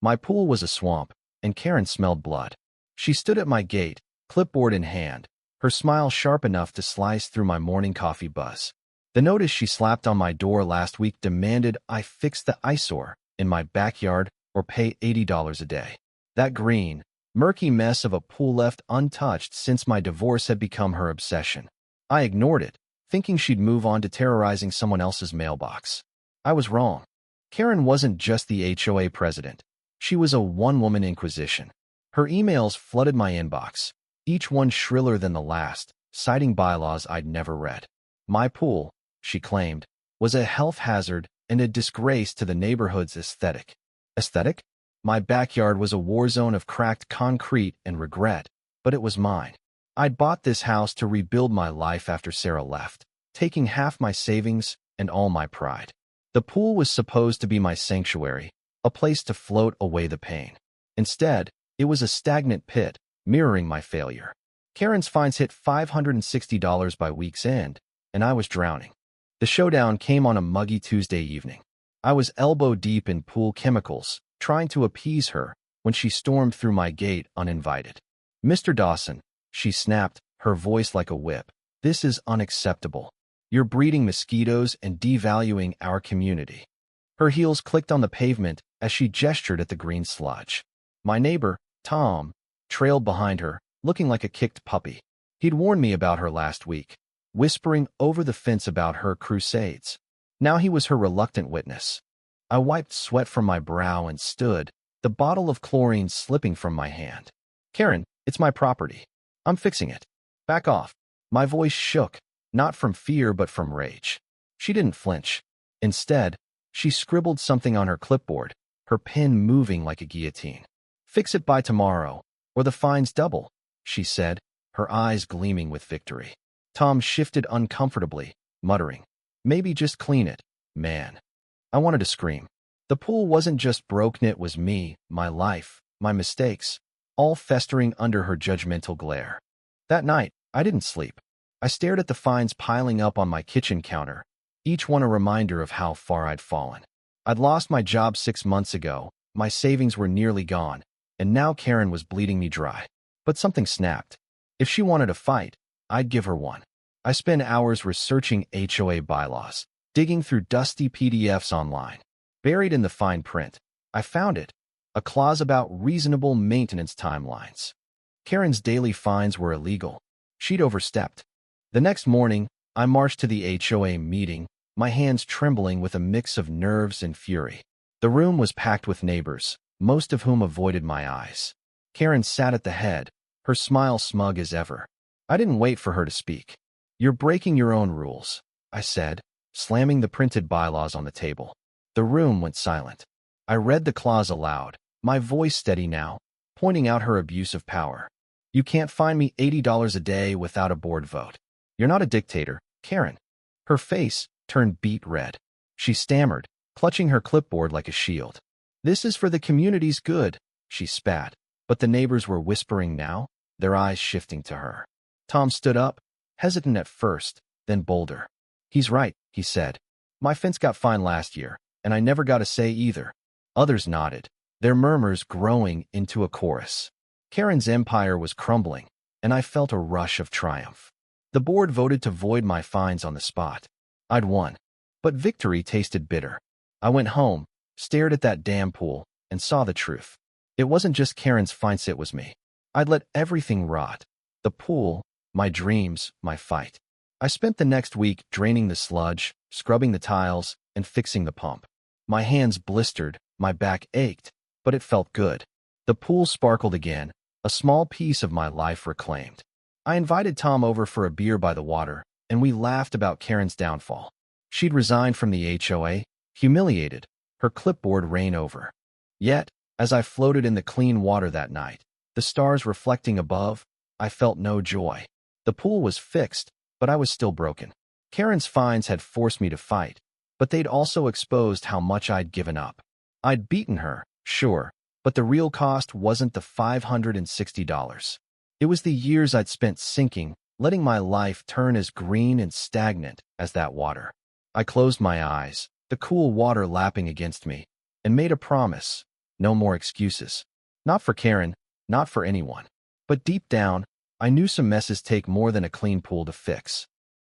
My pool was a swamp, and Karen smelled blood. She stood at my gate, clipboard in hand, her smile sharp enough to slice through my morning coffee buzz. The notice she slapped on my door last week demanded I fix the eyesore in my backyard or pay $80 a day. That green, murky mess of a pool left untouched since my divorce had become her obsession. I ignored it, thinking she'd move on to terrorizing someone else's mailbox. I was wrong. Karen wasn't just the HOA president. She was a one-woman inquisition. Her emails flooded my inbox, each one shriller than the last, citing bylaws I'd never read. My pool, she claimed, was a health hazard and a disgrace to the neighborhood's aesthetic. Aesthetic? My backyard was a war zone of cracked concrete and regret, but it was mine. I'd bought this house to rebuild my life after Sarah left, taking half my savings and all my pride. The pool was supposed to be my sanctuary, a place to float away the pain. Instead, it was a stagnant pit, mirroring my failure. Karen's fines hit $560 by week's end, and I was drowning. The showdown came on a muggy Tuesday evening. I was elbow-deep in pool chemicals, trying to appease her, when she stormed through my gate uninvited. "Mr. Dawson," she snapped, her voice like a whip, "this is unacceptable. You're breeding mosquitoes and devaluing our community." Her heels clicked on the pavement as she gestured at the green sludge. My neighbor, Tom, trailed behind her, looking like a kicked puppy. He'd warned me about her last week, whispering over the fence about her crusades. Now he was her reluctant witness. I wiped sweat from my brow and stood, the bottle of chlorine slipping from my hand. "Karen, it's my property. I'm fixing it. Back off." My voice shook, not from fear but from rage. She didn't flinch. Instead, she scribbled something on her clipboard, her pen moving like a guillotine. "Fix it by tomorrow, or the fines double," she said, her eyes gleaming with victory. Tom shifted uncomfortably, muttering, "Maybe just clean it, man." I wanted to scream. The pool wasn't just broken, it was me, my life, my mistakes, all festering under her judgmental glare. That night, I didn't sleep. I stared at the fines piling up on my kitchen counter, each one a reminder of how far I'd fallen. I'd lost my job 6 months ago, my savings were nearly gone, and now Karen was bleeding me dry. But something snapped. If she wanted a fight, I'd give her one. I spent hours researching HOA bylaws, digging through dusty PDFs online. Buried in the fine print, I found it, a clause about reasonable maintenance timelines. Karen's daily fines were illegal. She'd overstepped. The next morning, I marched to the HOA meeting, my hands trembling with a mix of nerves and fury. The room was packed with neighbors, most of whom avoided my eyes. Karen sat at the head, her smile smug as ever. I didn't wait for her to speak. "You're breaking your own rules," I said, slamming the printed bylaws on the table. The room went silent. I read the clause aloud, my voice steady now, pointing out her abuse of power. "You can't fine me $80 a day without a board vote. You're not a dictator, Karen." Her face turned beet red. She stammered, clutching her clipboard like a shield. "This is for the community's good," she spat, but the neighbors were whispering now, their eyes shifting to her. Tom stood up, hesitant at first, then bolder. "He's right," he said. "My fence got fined last year, and I never got a say either." Others nodded, their murmurs growing into a chorus. Karen's empire was crumbling, and I felt a rush of triumph. The board voted to void my fines on the spot. I'd won, but victory tasted bitter. I went home, stared at that damn pool, and saw the truth. It wasn't just Karen's fines, it was me. I'd let everything rot. The pool, my dreams, my fight. I spent the next week draining the sludge, scrubbing the tiles, and fixing the pump. My hands blistered, my back ached, but it felt good. The pool sparkled again, a small piece of my life reclaimed. I invited Tom over for a beer by the water, and we laughed about Karen's downfall. She'd resigned from the HOA, humiliated, her clipboard reign over. Yet, as I floated in the clean water that night, the stars reflecting above, I felt no joy. The pool was fixed, but I was still broken. Karen's fines had forced me to fight, but they'd also exposed how much I'd given up. I'd beaten her, sure, but the real cost wasn't the $560. It was the years I'd spent sinking, letting my life turn as green and stagnant as that water. I closed my eyes, the cool water lapping against me, and made a promise. No more excuses. Not for Karen, not for anyone. But deep down, I knew some messes take more than a clean pool to fix.